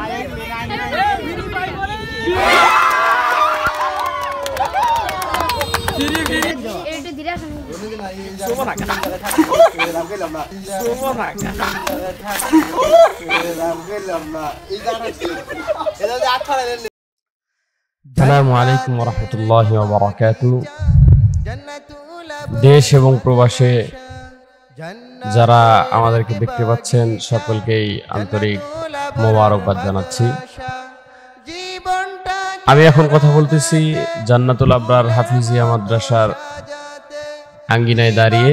আসসালামু আলাইকুম ওয়া রাহমাতুল্লাহি ওয়া বারাকাতুহু। দেশ এবং প্রবাসে যারা আমাদেরকে দেখতে পাচ্ছেন সকলকেই আন্তরিক মোবারকবাদ জানাচ্ছি। আমি এখন কথা বলতেছি জান্নাতুল আবরার হাফিজিয়া মাদ্রাসার আঙ্গিনায় দাঁড়িয়ে।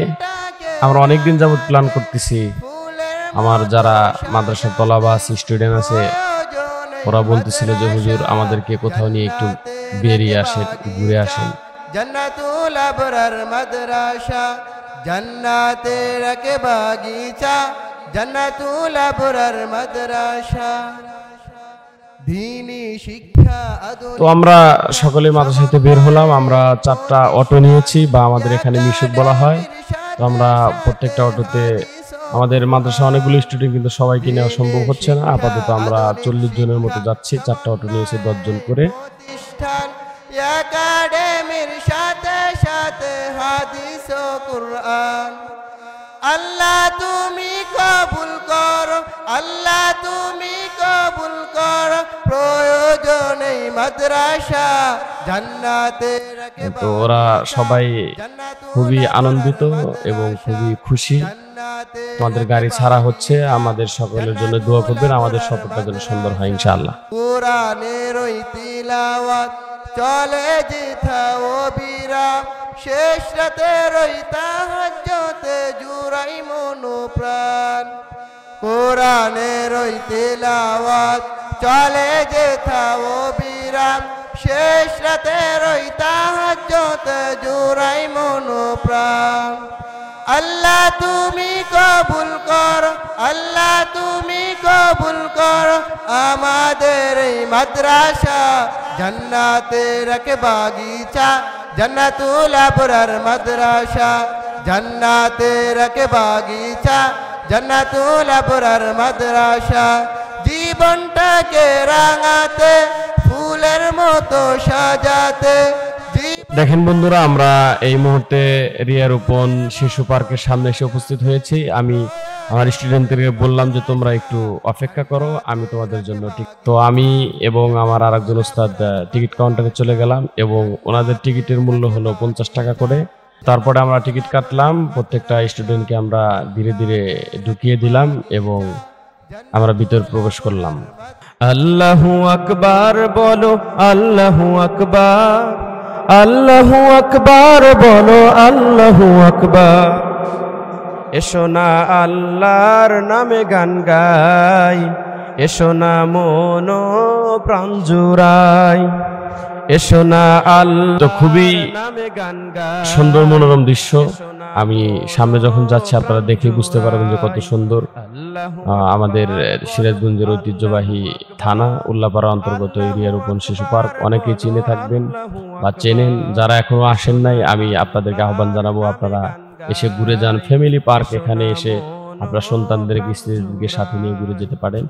আমরা অনেকদিন যাবত প্ল্যান করতেছি, আমার যারা মাদ্রাসার তলাবা আছে, স্টুডেন্ট আছে, ওরা বলতেছিল যে হুজুর আমাদেরকে কোথাও নিয়ে একটু বেরিয়ে আসেন, ঘুরে আসেন। জান্নাতুল আবরার মাদ্রাসা, জান্নাতের এক বাগিচা, জান্নাতুল আবরার মাদ্রাসা, দ্বীনি শিক্ষা। তো আমরা সকলে মাদ্রাসাতে বের হলাম। আমরা 4টা অটো নিয়েছি, বা আমাদের এখানে মিশুক বলা হয়। তো আমরা প্রত্যেকটা অটোতে, আমাদের মাদ্রাসা অনেকগুলো স্টুডেন্ট, কিন্তু সবাইকে নেওয়া সম্ভব হচ্ছে না। আপাতত আমরা 40 জনের মতো যাচ্ছি। 4টা অটো নিয়েছি 10 জন করে। একাডেমির সাথে সাথে হাদিস ও কুরআন, আল্লাহ তুমি কবুল করো, আল্লাহ তুমি কবুল করো, প্রয়োজনে মাদ্রাসা জান্নাতে। তো ওরা সবাই খুবই আনন্দিত এবং খুবই খুশি। আমাদের গাড়ি ছাড়া হচ্ছে, আমাদের সকলের জন্য দোয়া করবেন, আমাদের সফরটা যেন সুন্দর হয় ইনশাআল্লাহ। কুরআনের ওই তিলাওয়াত চলে যেথাও বিরাম, শেষ রাতের ওই তাহাজ্জুদে জুড়াই মন প্রাণ। কুরআনের ওই তিলাওয়াত চলে যেথাও বিরাম, শেষ রাতের ওই তাহাজ্জুদে জুড়াই মন প্রাণ। আল্লাহ তুমি কবুল করো, আল্লাহ তুমি কবুল করো, আমাদের এই মাদ্রাসা জান্নাতের এক বাগিচা, জান্নাতুল আবরার মাদ্রাসা, জান্নাতের এক বাগিচা, জান্নাতুল আবরার মাদ্রাসা, জীবনটাকে রাঙাতে, ফুলের মতো সাজাতে। দেখেন বন্ধুরা, আমরা এই মুহূর্তে রিয়ারোপণ শিশু পার্কের সামনে এসে উপস্থিত হয়েছি। আমি আমার স্টুডেন্টদেরকে বললাম যে তোমরা একটু অপেক্ষা করো, আমি তোমাদের জন্য তো আমি এবং আমার আরেকজন ওস্তাদ টিকিট কাউন্টারে চলে গেলাম, এবং ওনাদের টিকিটের মূল্য হলো 50 টাকা করে। তারপরে আমরা টিকিট কাটলাম, প্রত্যেকটা স্টুডেন্টকে আমরা ধীরে ধীরে ঢুকিয়ে দিলাম এবং আমরা ভিতরে প্রবেশ করলাম। আল্লাহু আকবার বলো, আল্লাহু আকবার, আল্লাহু আকবার বলো, আল্লাহু আকবার। এসো না আল্লাহর নামে গান গাই, এসো না মন প্রাণ জুড়াই, এসো না আল্লাহ। তো খুবই সুন্দর মনোরম দৃশ্য। আমি সামনে যখন যাচ্ছি আপনারা দেখে বুঝতে পারবেন যে কত সুন্দর। আমাদের সিরাজগঞ্জের ঐতিহ্যবাহী থানা উল্লাপাড়া অন্তর্গত রিয়ারোপণ শিশু পার্ক অনেকেই চিনে থাকবেন বা চেনেন। যারা এখনো আসেন নাই, আমি আপনাদেরকে আহ্বান জানাবো, আপনারা এসে ঘুরে যান। ফ্যামিলি পার্ক, এখানে এসে আপনার সন্তানদেরকে, স্ত্রীদেরকে সাথে নিয়ে ঘুরে যেতে পারেন।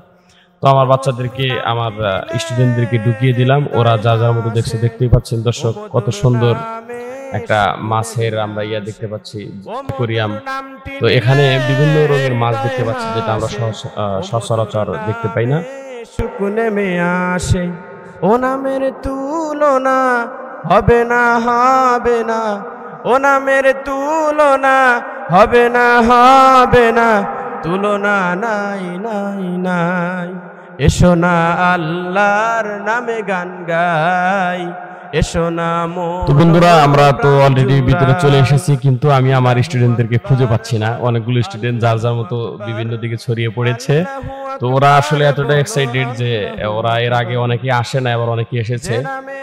তো আমার বাচ্চাদেরকে, আমার স্টুডেন্টদেরকে ঢুকিয়ে দিলাম। ওরা যা যার মতো দেখছে, দেখতেই পাচ্ছেন দর্শক, কত সুন্দর একটা মাছের আমরা দেখতে পাচ্ছি, অ্যাকোয়ারিয়াম। তো এখানে বিভিন্ন রঙের মাছ দেখতে পাচ্ছি, যেটা আমরা সচরাচর দেখতে পাই না। নেমে আসে, ও নামের তুলনা হবে না, হবে না, ও নামের তুলনা হবে না, হবে না, তুলনা নাই, নাই, নাই। এসো না আল্লাহর নামে গান গাই, এসো না। তো বন্ধুরা, আমরা তো অলরেডি ভিতরে চলে এসেছি, কিন্তু আমি আমার স্টুডেন্টদেরকে খুঁজে পাচ্ছি না। অনেকগুলো স্টুডেন্ট যার যার মতো বিভিন্ন দিকে ছড়িয়ে পড়েছে। তো ওরা আসলে এতটা এক্সাইটেড যে ওরা এর আগে অনেকে আসে না, এবার অনেকে এসেছে।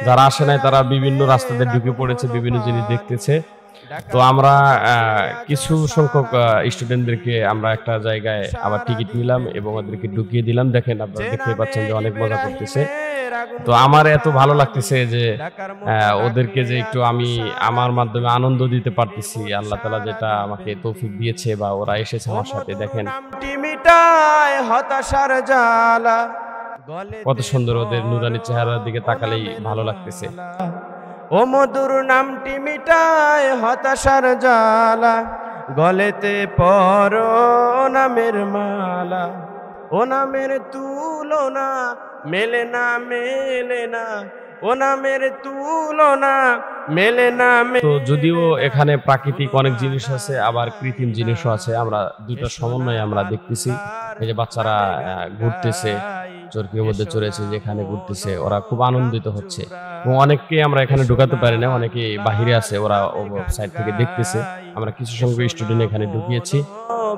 যারা আসে নাই তারা বিভিন্ন রাস্তাতে ঢুকে পড়েছে, বিভিন্ন জিনিস দেখতেছে। তো আমরা কিছু সংখ্যক স্টুডেন্টদেরকে আমরা একটা জায়গায় আবার টিকিট নিলাম এবং ওদেরকে ঢুকিয়ে দিলাম। দেখেন, আপনারা দেখতে পাচ্ছেন যে অনেক মজা করতেছে। তো আমার এত ভালো লাগতেছে যে ওদেরকে যে একটু আমি আমার মাধ্যমে আনন্দ দিতে পারতেছি। আল্লাহ তাআলা যেটা আমাকে তৌফিক দিয়েছে, বা ওরা এসেছে আমার সাথে। দেখেন, মিটায় হতাশার জ্বালা, কত সুন্দর, ওদের নুরানি চেহারার দিকে তাকালেই ভালো লাগতেছে। ও মধুর নামটি মিটায় হতাশার জ্বালা, গলেতে পরো নামের মালা, ও নামের তুলনা মেলে না মেলে না, ও নামের তুলনা মেলে না। তো যদিও এখানে প্রাকৃতিক অনেক জিনিস আছে, আবার কৃত্রিম জিনিসও আছে, আমরা দুটো সমন্বয় আমরা দেখতেছি। এই যে বাচ্চারা ঘুরতেছে, চরকির মধ্যে চড়েছে, যেখানে ঘুরতেছে, ওরা খুব আনন্দিত হচ্ছে। এবং অনেককে আমরা এখানে ঢুকাতে পারি না, অনেকে বাহিরে আছে, ওরা সাইড থেকে দেখতেছে। আমরা কিছু সংখ্যক স্টুডেন্ট এখানে ঢুকিয়েছি।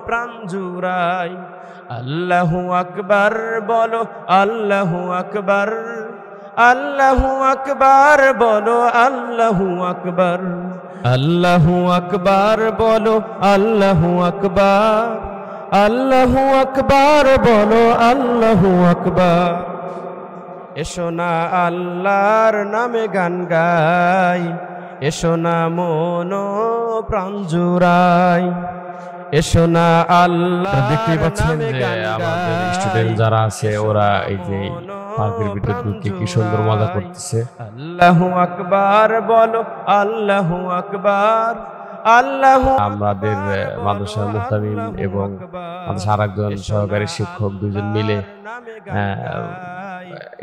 প্রাণ জুড়াই আল্লাহু আকবার বলো, আল্লাহু আকবার, আল্লাহু আকবার বলো, আল্লাহু আকবার, আল্লাহু আকবার বলো, আল্লাহু আকবার, আল্লাহু আকবার বলো, আল্লাহু আকবার। এসো না আল্লাহর নামে গান গাই, এসো না মন প্রাণ জুড়াই, এসো না আল্লাহ। দেখতেই পাচ্ছেন যে আমাদের স্টুডেন্ট যারা আছে, ওরা এই যে পার্কের ভিতর ঢুকে কি সুন্দর মজা করতেছে। আল্লাহু আকবার বলো, আল্লাহু আকবার, আল্লাহু। আমাদের মাদ্রাসার মুহতামিম এবং মাদ্রাসার আরেকজন সহকারী শিক্ষক দুজন মিলে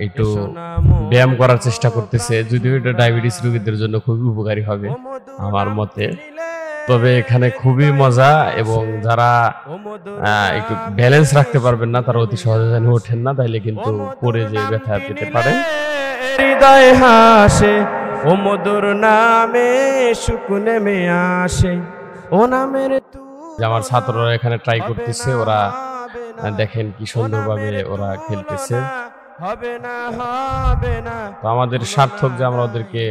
একটু ব্যায়াম করার চেষ্টা করতেছে, যদিও এটা ডায়াবেটিস রোগীদের জন্য খুবই উপকারী হবে আমার মতে। তবে এখানে খুবই মজা, এবং যারা একটু ব্যালেন্স রাখতে পারবেন না, তারা অতি সহজে যেন ওঠেন না, তাইলে কিন্তু পড়ে যে ব্যথা পেতে পারেন। হৃদয় হাসে ও মধুর নামে সুখ নেমে আসে, ও নামের আমার ছাত্ররা এখানে ট্রাই করতেছে, ওরা দেখেন কি সুন্দরভাবে ওরা খেলতেছে। হবে না হবে না। তো আমাদের সার্থক যে আমরা ওদেরকে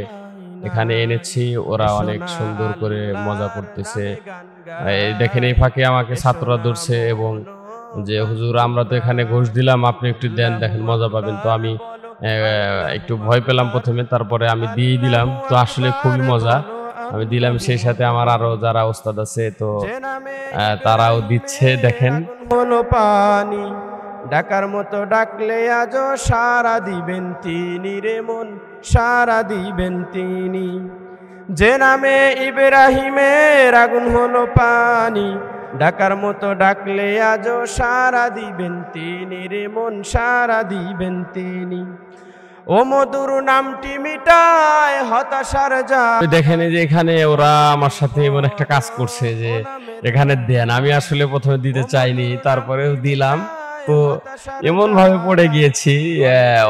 এখানে এনেছি, ওরা অনেক সুন্দর করে মজা করতেছে। দেখেন এই ফাঁকে আমাকে ছাত্ররা ধরছে এবং যে হুজুর আমরা তো এখানে ঘুষ দিলাম, আপনি একটু দেন, দেখেন মজা পাবেন। তো আমি একটু ভয় পেলাম প্রথমে, তারপরে আমি দিয়ে দিলাম। তো আসলে খুবই মজা, আমি দিলাম, সেই সাথে আমার আরো যারা ওস্তাদ আছে তো তারাও দিচ্ছে। দেখেন হলো পানি ডাকার মতো ডাকলে আজও সারা দিবেন তিনি রে মন, সারা দিবেন তিনি। যে নামে ইব্রাহিমের আগুন হলো পানি, ডাকার মতো ডাকলে আজও সারা দিবেন তিনি রে মন, সারা দিবেন তিনি। ও মধুর নামটি মিটায় হতাশার জ্বালা। দেখেন যে এখানে ওরা আমার সাথে এমন একটা কাজ করছে যে এখানে দেন, আমি আসলে প্রথমে দিতে চাইনি, তারপরেও দিলাম। তো এমন ভাবে পড়ে গিয়েছি,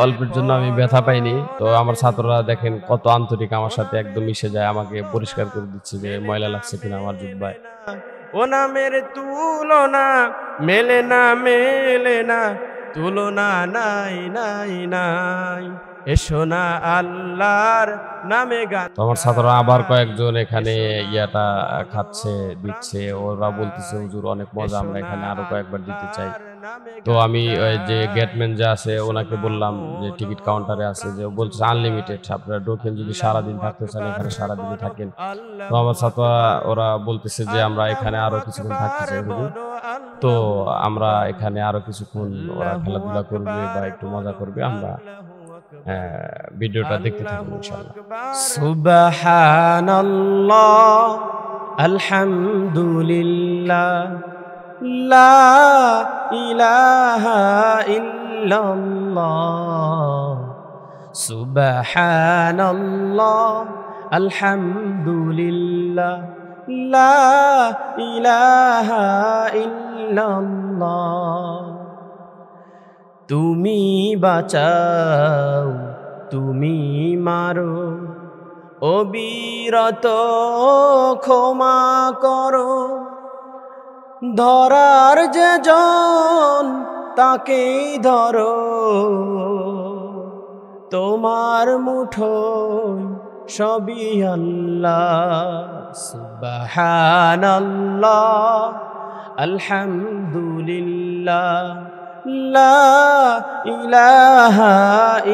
অল্পের জন্য আমি ব্যথা পাইনি। তো আমার ছাত্ররা দেখেন কত আন্তরিক, আমার সাথে একদম মিশে যায়, আমাকে পরিষ্কার করে দিচ্ছে যে ময়লা লাগছে কিনা আমার জুব্বায়। ও নামের তুলনা মেলে না মেলে না, তুলনা নাই নাই নাই, এসো না আল্লাহর নামে গান। তো আমার ছাত্ররা আবার কয়েকজন এখানে ইয়াটা খাচ্ছে, দিচ্ছে, ওরা বলতেছে হুজুর অনেক মজা, আমরা এখানে আরো কয়েকবার দিতে চাই। তো আমি ওই যে গেটম্যান যে আছে ওনাকে বললাম, যে টিকিট কাউন্টারে আছে, যে বলছে আনলিমিটেড, আপনারা ঢোকেন, যদি সারাদিন থাকতে চান এখানে সারাদিনই থাকেন। তো আমার ছাত্ররা ওরা বলতেছে যে আমরা এখানে আরো কিছুক্ষণ থাকতে চাই হুজুর। তো আমরা এখানে আরো কিছুক্ষণ, ওরা খেলাধুলা করবে বা একটু মজা করবে, আমরা ভিডিওটা দেখতে থাকুন ইনশাআল্লাহ। সুবহানাল্লাহ আলহামদুলিল্লাহ লা ইলাহা ইল্লাল্লাহ, সুবহানাল্লাহ আলহামদুলিল্লাহ লা ইলাহা ইল্লাল্লাহ। তুমি বাঁচাও তুমি মারো, অবিরত ক্ষমা করো, ধরার যে জন তাকেই ধরো, তোমার মুঠোয় সবই আল্লাহ। সুবহানাল্লাহ আলহামদুলিল্লাহ লা ইলাহা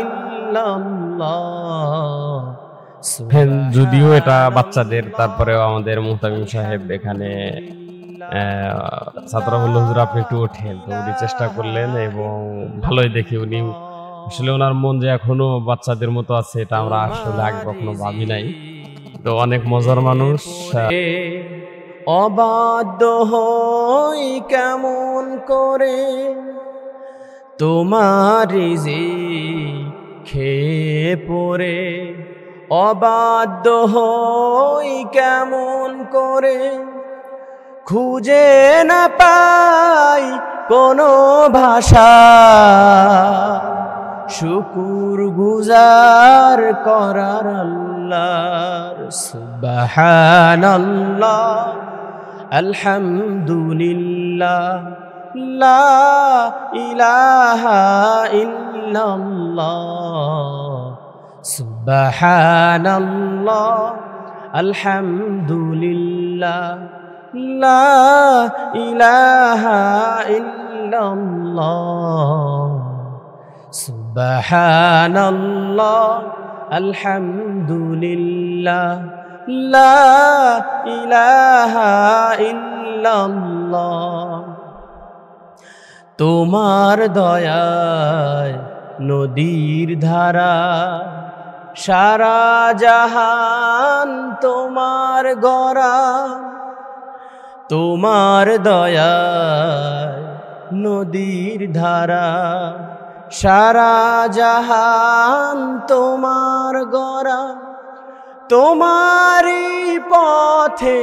ইল্লাল্লাহ। যদিও এটা বাচ্চাদের, তারপরেও আমাদের মুহতামিম সাহেব এখানে ছাত্ররা বলল হুজুর আপনি একটু ওঠেন। তো উনি চেষ্টা করলেন এবং ভালোই দেখি উনি আসলে ওনার মন যে এখনো বাচ্চাদের মতো আছে এটা আমরা আসলে আগে কখনো ভাবি নাই। তো অনেক মজার মানুষ। অবাধ্য হই কেমন করে তোমার রিজিক খেয়ে পড়ে, অবাধ্য হই কেমন করে খুঁজে না পাই কোনো ভাষা শুকুর গুজার করার আল্লাহর। সুবহানাল্লাহ আলহামদুলিল্লাহ লা ইলাহা ইল্লাল্লাহ। সুবহানাল্লাহ আলহামদুলিল্লাহ লা ইলাহা ইল্লাল্লাহ। সুবহানাল্লাহ আলহামদুলিল্লাহ লা ইলাহা ইল্লাল্লাহ। তোমার দয়ায় নদীর ধারা, সারা জাহান তোমার গড়া। তোমার দয়ায় নদীর ধারা, সারা জাহান তোমার গড়া। তোমারই পথে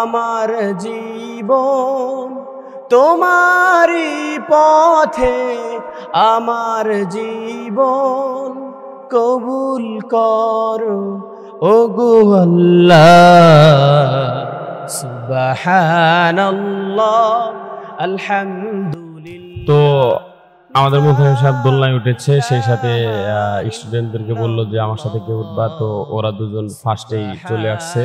আমার জীবন, তোমারই পথে আমার জীবন। কবুল করো ওগো আল্লাহ। সুবহানাল্লাহ আলহামদুলিল্লাহ। তো আমাদের মধ্যে সাহেব দোলনায় উঠেছে, সেই সাথে স্টুডেন্টদেরকে বললো যে আমার সাথে কেউ উঠবা। তো ওরা দুজন ফার্স্টেই চলে আসছে।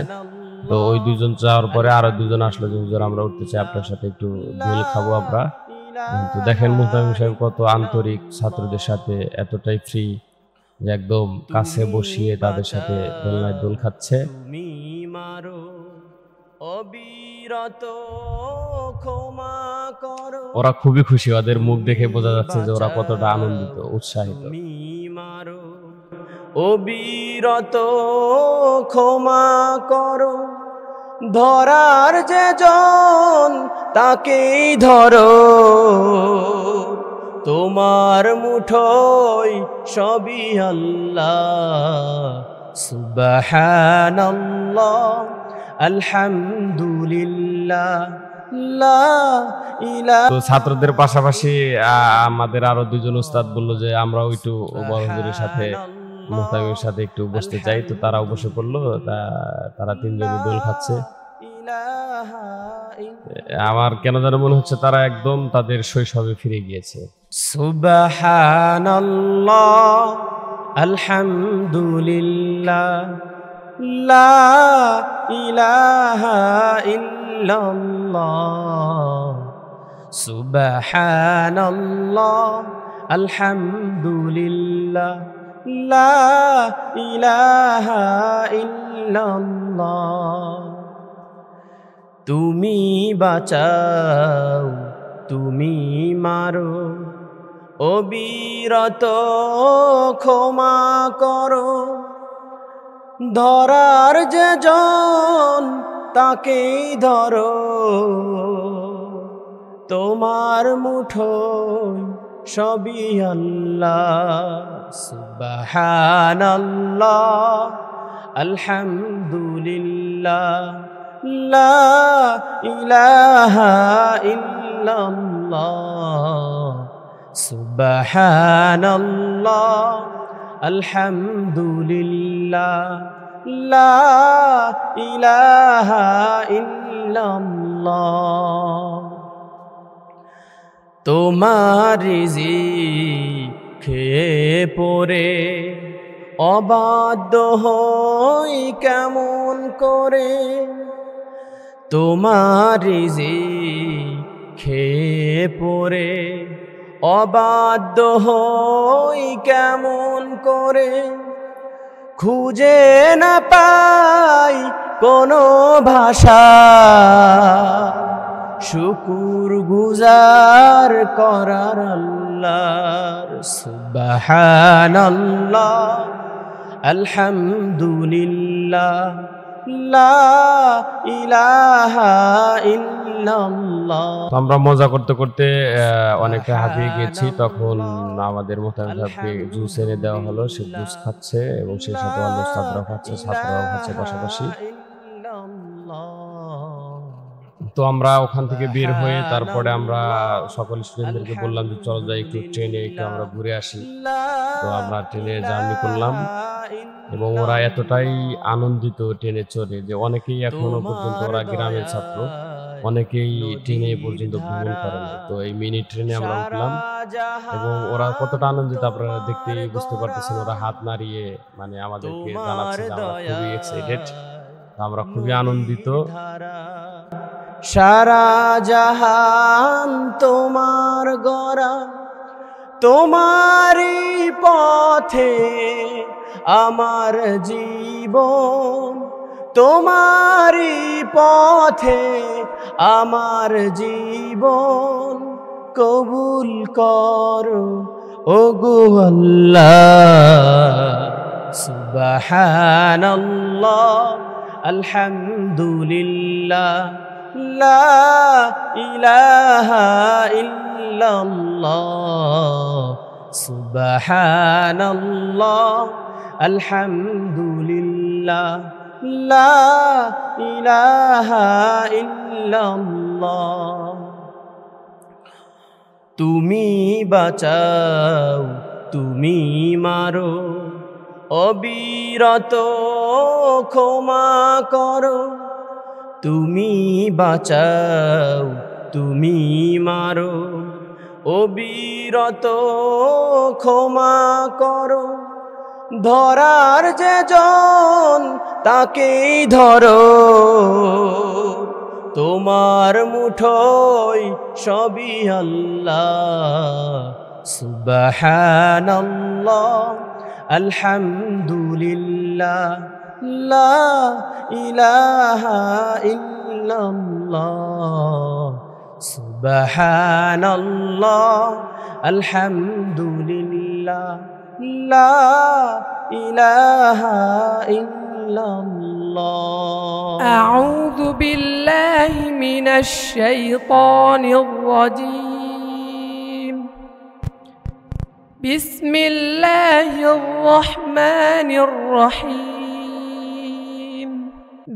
তো ওই দুজন যাওয়ার পরে আরো দুজন আসলো যে হুজুর আমরা উঠতে চাই, আপনার সাথে একটু দোল খাবো আমরা। তো দেখেন মুহতামিম সাহেব কত আন্তরিক, ছাত্রদের সাথে এতটাই ফ্রি যে একদম কাছে বসিয়ে তাদের সাথে দোলনায় দোল খাচ্ছে। তুমি মারো অবিরত ক্ষমা করো। ওরা খুবই খুশি, ওদের মুখ দেখে বোঝা যাচ্ছে যে ওরা কতটা আনন্দিত, উৎসাহিত। তুমি মারো অবিরত ক্ষমা করো, ধরার যে জন তাকেই ধরো। তোমার মুঠোয় সবই আল্লাহ। সুবহানাল্লাহ আলহামদুলিল্লাহ লা ইলাহা। তো ছাত্রদের পাশাপাশি আমাদের আরো দুজন উস্তাদ বললো যে আমরাও একটু বড় হুজুরের সাথে, মুহতামিমের সাথে একটু বসতে চাই। তো তারাও বসে পড়লো, তারা তিনজনই দোল খাচ্ছে। আমার কেন যেন মনে হচ্ছে তারা একদম তাদের শৈশবে ফিরে গিয়েছে। সুবহানাল্লাহ আলহামদুলিল্লাহ লা ইলাহা ইল্লাল্লাহ। সুবহানাল্লাহ আলহামদুলিল্লাহ লা ইলাহা ইল্লাল্লাহ। তুমি বাঁচাও তুমি মারো, অবিরত ক্ষমা করো, ধরার যে জন তাকেই ধরো। তোমার মুঠোয় সবই আল্লাহ। সুবহানাল্লাহ আলহামদুলিল্লাহ লা ইলাহা ইল্লাল্লাহ। সুবহানাল্লাহ আলহামদুলিল্লাহ লা ইলাহা ইল্লাল্লাহ। তোমার রিজিক খেয়ে পড়ে অবাধ্য হই কেমন করে। তোমার রিজিক খেয়ে পড়ে অবাধ্য হই কেমন করে খুঁজে না পাই কোনো ভাষা শুকুর গুজার করার আল্লাহ। আল্লাহর সুবহানাল্লাহ আলহামদুলিল্লাহ লা ইলাহা ইল্লাল্লাহ। তো আমরা মজা করতে করতে অনেকটা হাঁপিয়ে গেছি, তখন আমাদের মোহতামিম সাহেবকে জুস এনে দেওয়া হলো। সে জুস খাচ্ছে এবং সেই সাথে অন্য ছাত্ররাও খাচ্ছে, ছাত্ররাও খাচ্ছে পাশাপাশি। তো আমরা ওখান থেকে বের হয়ে তারপরে আমরা সকল স্টুডেন্টদেরকে বললাম যে চলো যাই একটু ট্রেনে একটু আমরা ঘুরে আসি। তো আমরা ট্রেনে জার্নি করলাম এবং ওরা এতটাই আনন্দিত ট্রেনে চড়ে যে অনেকেই এখনো পর্যন্ত, ওরা গ্রামের ছাত্র, অনেকেই ট্রেনে পর্যন্ত ভ্রমণ করে না। তো এই মিনি ট্রেনে আমরা উঠলাম এবং ওরা কতটা আনন্দিত আপনারা দেখতেই বুঝতে পারতেছেন। ওরা হাত নাড়িয়ে মানে আমাদেরকে জানাচ্ছে যে আমরা খুবই এক্সাইটেড, আমরা খুবই আনন্দিত। সারা জাহান তোমার গড়া, তোমারই পথে আমার জীবন, তোমারই পথে আমার জীবন, কবুল করো ওগো আল্লাহ। সুবহানাল্লাহ আলহামদুলিল্লাহ লা ইলাহা ইল্লাল্লাহ। সুবহানাল্লাহ আলহামদুলিল্লাহ লা ইলাহা ইল্লাল্লাহ। তুমি বাঁচাও তুমি মারো, অবিরত ক্ষমা করো। তুমি বাঁচাও তুমি মারো, অবিরত ক্ষমা করো। ধরার যে জন তাকেই ধরো, তোমার মুঠোয় সবই আল্লাহ। সুবহানাল্লাহ আলহামদুলিল্লাহ লা ইলাহা ইল্লাল্লাহ। সুবহানাল্লাহ আলহামদুলিল্লাহ লা ইলাহা ইল্লাল্লাহ। আউযু বিল্লাহি মিনাশ শাইতানির রাজীম। বিসমিল্লাহির রহমানির রহিম।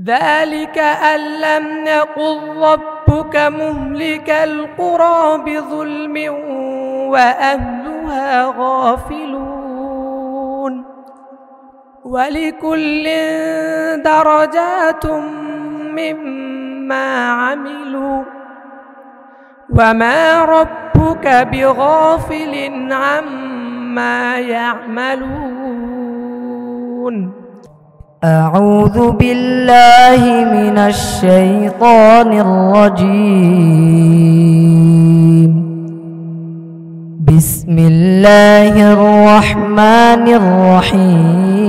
যালিকা আল্লাম ইয়াকুল রাব্বুকা মুহলিকাল কুরা বিযুলমিন ওয়া আহলুহা গাফিলুন। ওয়ালিকুল্লিন দারাজাতুম মিম্মা আমিলু ওয়ামা রাব্বুকা বিগাফিলিন আম্মা ইয়া'মালুন। أعوذ بالله من الشيطان الرجيم. بسم الله الرحمن الرحيم.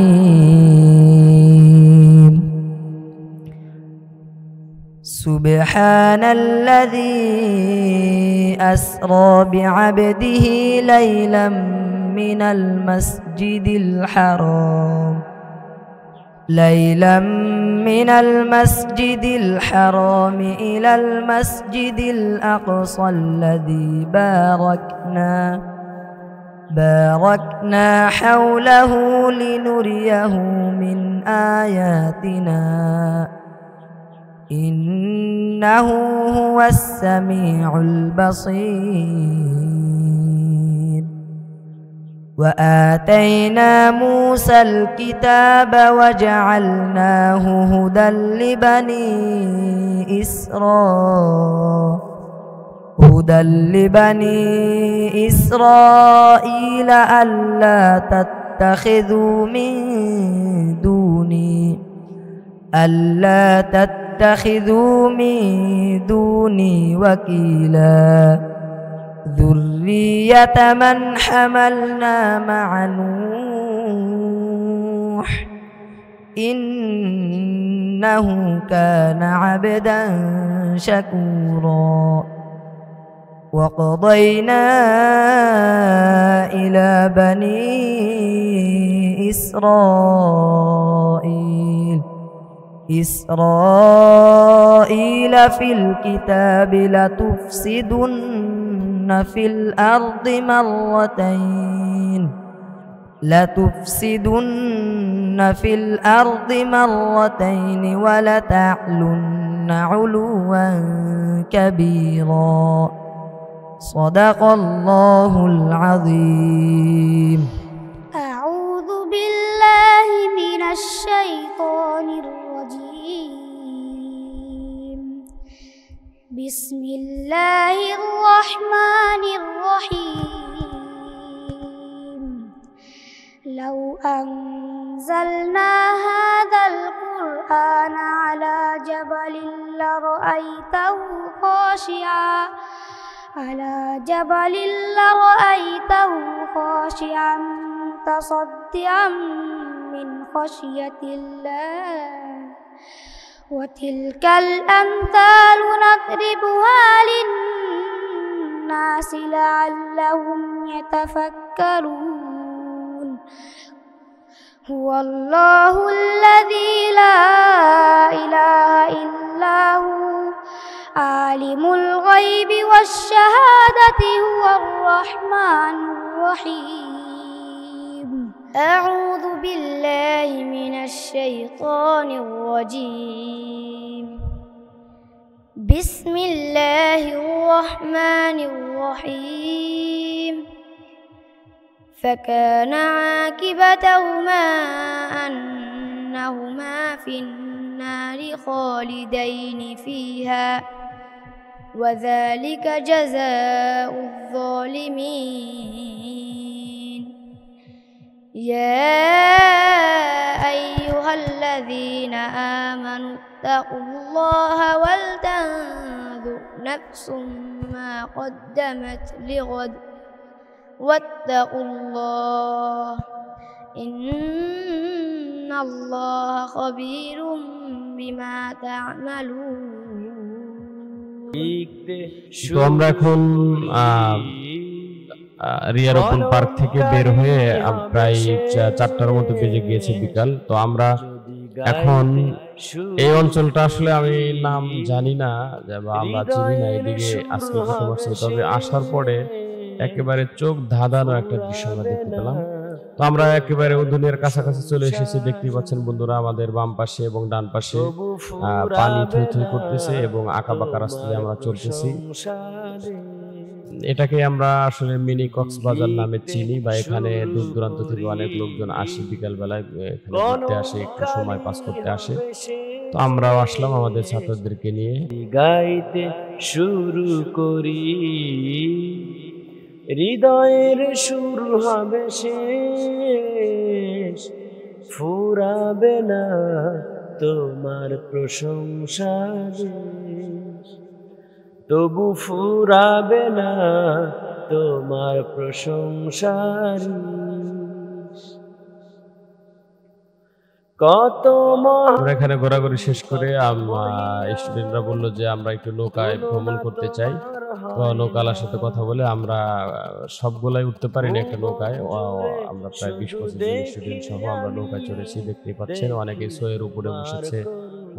سبحان الذي أسرى بعبده ليلا من المسجد الحرام إلى المسجد الأقصى الذي باركنا حوله لنريه من آياتنا إنه هو السميع البصير. وآتينا موسى الكتاب وجعلناه هدى لبني إسرائيل ألا تتخذوا من دوني وكيلا. ذرية من حملنا مع نوح إنه كان عبدا شكورا. وقضينا إلى بني إسرائيل في الكتاب لتفسدن في الأرض مرتين ولتعلن علوا كبيرا صدق الله العظيم. أعوذ بالله من الشيطان الرجيم. بسم الله الرحمن الرحيم. لو أنزلنا هذا القرآن على جبل لرأيته خاشعا متصدعا من خشية الله. وتلك الأمثال نضربها للناس لعلهم يتفكرون. هو الله الذي لا إله إلا هو عالم الغيب والشهادة هو الرحمن الرحيم. أعوذ بالله من الشيطان الرجيم. بسم الله الرحمن الرحيم. فكان عاقبتهما أنهما في النار خالدين فيها وذلك جزاء الظالمين. يا أيها الذين آمنوا اتقوا الله ولتنظر نفس ما قدمت لغد واتقوا الله إن الله خبير بما تعملون. তো আমরা এখন রিয়া রোপণ পার্ক থেকে বের হয়ে প্রায় 4টার মতো বেজে গিয়েছে বিকাল। তো আমরা এখন এই অঞ্চলটা আসলে আমি নাম জানি না বা আমরা চিনি না, এদিকে আজকে প্রথম আসছি। তবে আসার পরে একেবারে চোখ ধাঁধানো একটা দৃশ্য আমরা দেখতে পেলাম। তো আমরা একেবারে উদ্যানের কাছাকাছি চলে এসেছি। দেখতেই পাচ্ছেন বন্ধুরা, আমাদের বাম পাশে এবং ডান পাশে পানি থই থই করতেছে এবং আঁকা বাঁকা রাস্তা দিয়ে আমরা চলতেছি। এটাকে আমরা আসলে মিনি কক্সবাজার নামে চিনি, বা এখানে দূর দূরান্ত থেকে অনেক লোকজন আসে, বিকাল বেলায় এখানে ঘুরতে আসে, একটু সময় পাস করতে আসে। তো আমরাও আসলাম আমাদের ছাত্রদেরকে নিয়ে। গাইতে শুরু করি, হৃদয়ের সুর হবে শেষ, ফুরাবে না তোমার প্রশংসা দেশ, তবু ফুরাবে না তোমার প্রশংসার কত। আমরা এখানে ঘোরাঘুরি শেষ করে স্টুডেন্টরা বললো যে আমরা একটু নৌকায় ভ্রমণ করতে চাই। তো নৌকালার সাথে কথা বলে আমরা সবগুলাই উঠতে পারিনি একটা নৌকায়। আমরা প্রায় 20-25 জন স্টুডেন্ট সহ আমরা নৌকায় চড়েছি। দেখতেই পাচ্ছেন অনেকে সোয়ের উপরে বসেছে,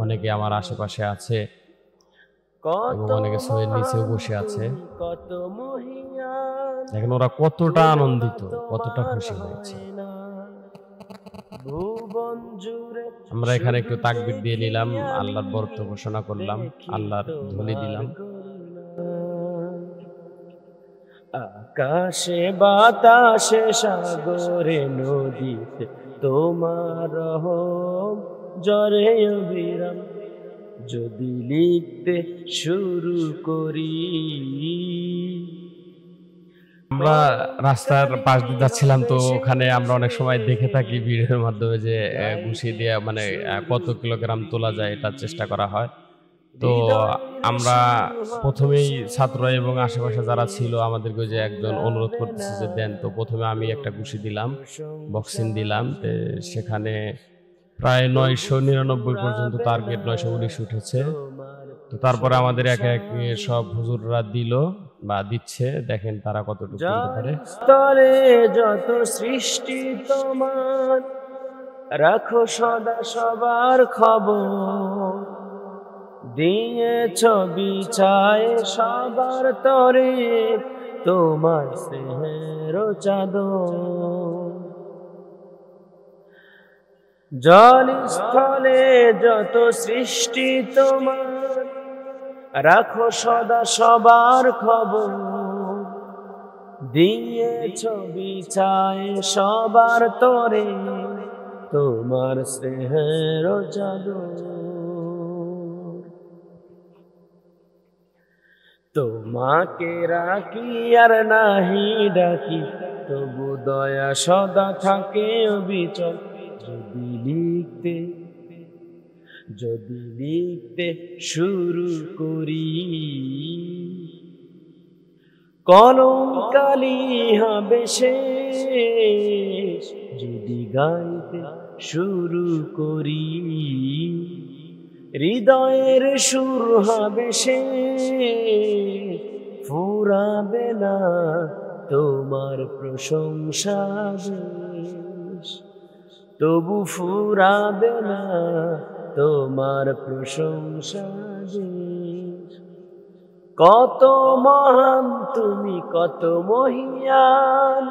অনেকে আমার আশেপাশে আছে এবং অনেকে সোয়ের নিচেও বসে আছে। দেখেন ওরা কতটা আনন্দিত, কতটা খুশি হয়েছে। আমরা এখানে একটু তাকবীর দিয়ে নিলাম, আল্লাহর বরত্ব ঘোষণা করলাম, আল্লাহর ধ্বনি দিলাম। আকাশে বাতাসে সাগরে নদীতে তোমার রহম জরে অবিরাম, যদি লিখতে শুরু করি। আমরা রাস্তার পাশ দিয়ে যাচ্ছিলাম, তো ওখানে আমরা অনেক সময় দেখে থাকি ভিডিওর মাধ্যমে যে ঘুষি দিয়ে মানে কত কিলোগ্রাম তোলা যায় এটার চেষ্টা করা হয়। তো আমরা প্রথমেই ছাত্ররা এবং আশেপাশে যারা ছিল আমাদেরকে যে একজন অনুরোধ করতেছে যে দেন। তো প্রথমে আমি একটা ঘুষি দিলাম, বক্সিং দিলাম। সেখানে প্রায় 999 পর্যন্ত টার্গেট 919 উঠেছে। তো তারপরে আমাদের একে একে সব হুজুররা দিল। বা দিচ্ছে, দেখেন তারা কতটুকু দিতে পারে। স্তরে যত সৃষ্টি তোমার, রাখো সদা সবার খবর, দিয়েছ বিছায় সবার তরে তোমার স্নেহের চাদর। জল স্থলে যত সৃষ্টি তোমার, রাখো সদা সবার খবর, দিয়েছ বিছায় সবার তরে তোমার স্নেহের চাদর। তোমাকে রাখি আর নাহি ডাকি, তবু দয়া সদা থাকে অবিচল। যদি লিখতে শুরু করি, কলম কালি হবে শেষ। যদি গাইতে শুরু করি, হৃদয়ের সুর হবে শেষ। ফুরাবে না তোমার প্রশংসা বেশ, তবু ফুরাবে না তোমার প্রশংসা বেশ। কত মহান তুমি, কত মহিয়ান,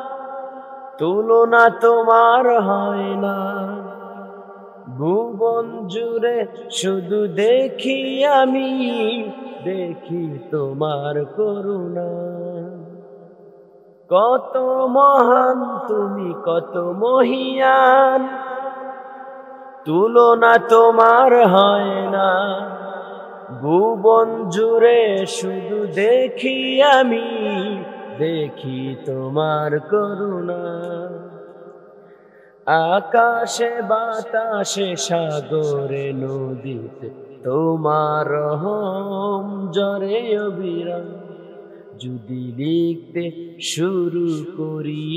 তুলনা তোমার হয় না। ভুবন জুড়ে শুধু দেখি আমি, দেখি তোমার করুণা। কত মহান তুমি, কত মহিয়ান, তুলনা তোমার হয় না। ভুবন জুড়ে শুধু দেখি আমি, দেখি তোমার করুণা। আকাশে বাতাসে সাগরে নদীতে তোমার রহম ঝরে অবিরাম। যদি লিখতে শুরু করি,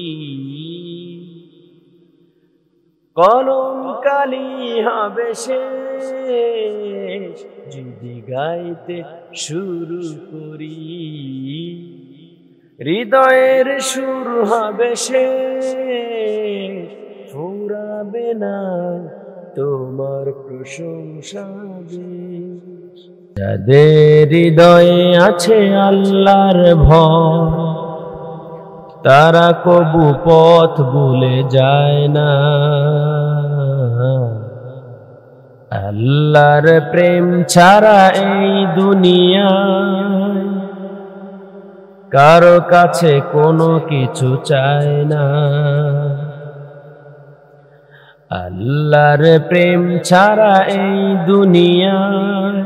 কলম কালি হবে শেষ। যদি গাইতে শুরু করি, হৃদয়ের সুর হবে শেষ। ফুরাবে না তোমার প্রশংসা বেশ। যাদের হৃদয়ে আছে আল্লাহর ভয়, তারা কবু পথ ভুলে যায় না। আল্লাহর প্রেম ছাড়া এই দুনিয়ায় কারো কাছে কোনো কিছু চায় না। আল্লাহর প্রেম ছাড়া এই দুনিয়ায়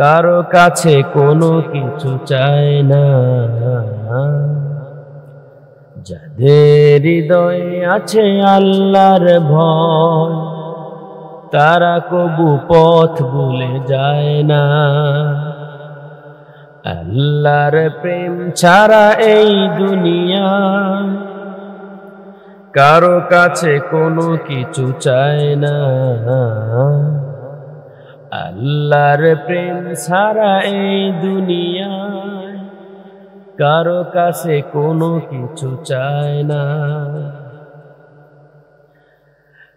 কারো কাছে কোনো কিছু চায় না। যাদের হৃদয়ে আছে আল্লাহর ভয়, তারা কবু পথ ভুলে যায় না। আল্লাহর প্রেম ছাড়া এই দুনিয়ায় কারো কাছে কোনো কিছু চায় না। আল্লাহর প্রেম ছাড়া এই দুনিয়ায় কারো কাছে কোনো কিছু চায় না।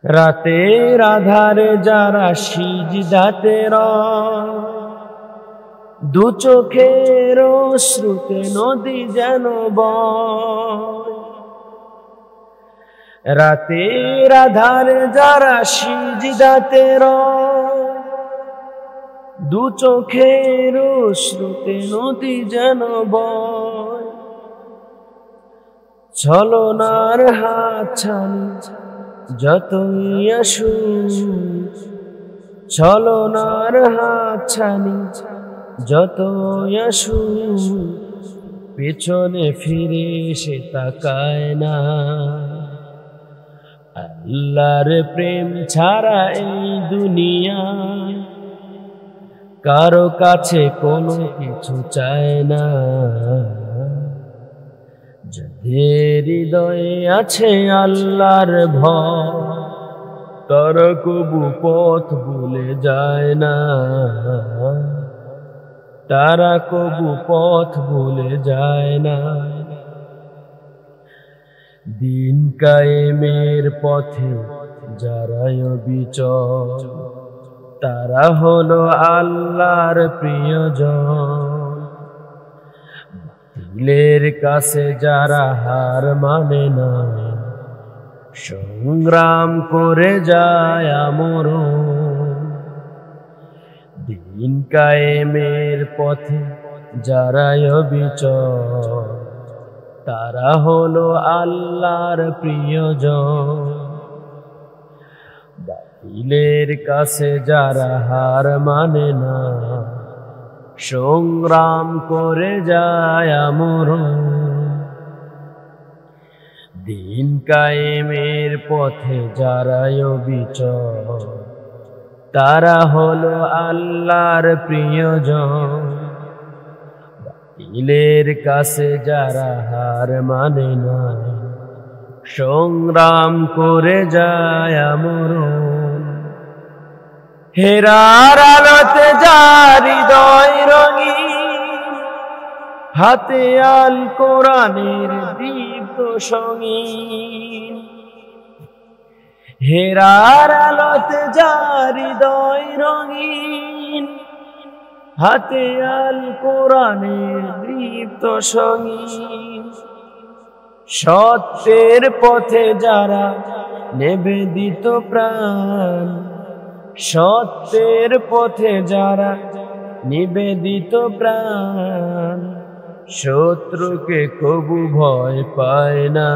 রাতের আধারে যারা সিজদাতে রয়, দু চোখের অশ্রুতে নদী যেন বয়। রাতের আধারে যারা সিজদাতে রয়, দু চোখের অশ্রুতে নদী যেন বয়। ছলনার হাত ছানি যতই আসুক, ছলনার হাত ছানি যতই আসুক, পেছনে ফিরে সে তাকায় না। আল্লাহর প্রেম ছাড়া এই দুনিয়ায় কারো কাছে কোনো কিছু চায় না। যাদের হৃদয়ে আছে আল্লাহর ভয়, তারা কবু পথ ভুলে যায় না। তারা কবু পথ ভুলে যায় না। দিন কায়েমের পথে যারা অবিচল, তারা হলো আল্লাহর প্রিয়জন। বাতিলের কাছে যারা হার মানে না, সংগ্রাম করে যায় আমরণ। দিন কায়েমের পথে যারা অবিচল, তারা হলো আল্লাহর প্রিয়জন। বাতিলের কাছে যারা হার মানে না, সংগ্রাম করে যায় আমরণ। দিন কায়েমের পথে যারা অবিচল, তারা হলো আল্লাহর প্রিয়জন। বাতিলের কাছে যারা হার মানে না, সংগ্রাম করে যায় আমরণ। হেরার আলোতে যার হৃদয় রঙিন, হাতে আল কোরআনের দীপ্ত সঙ্গীন। হেরার আলোতে যার হৃদয় রঙিন, হাতে আল কোরআনের দীপ্ত সঙ্গীন। সত্যের পথে যারা নিবেদিত প্রাণ, সত্যের পথে যারা নিবেদিত প্রাণ, শত্রুকে কবু ভয় পায় না।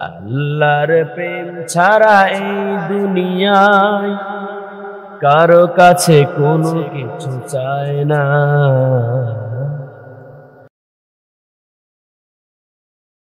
আল্লাহর প্রেম ছাড়া এই দুনিয়ায় কারো কাছে কোনো কিছু চায় না।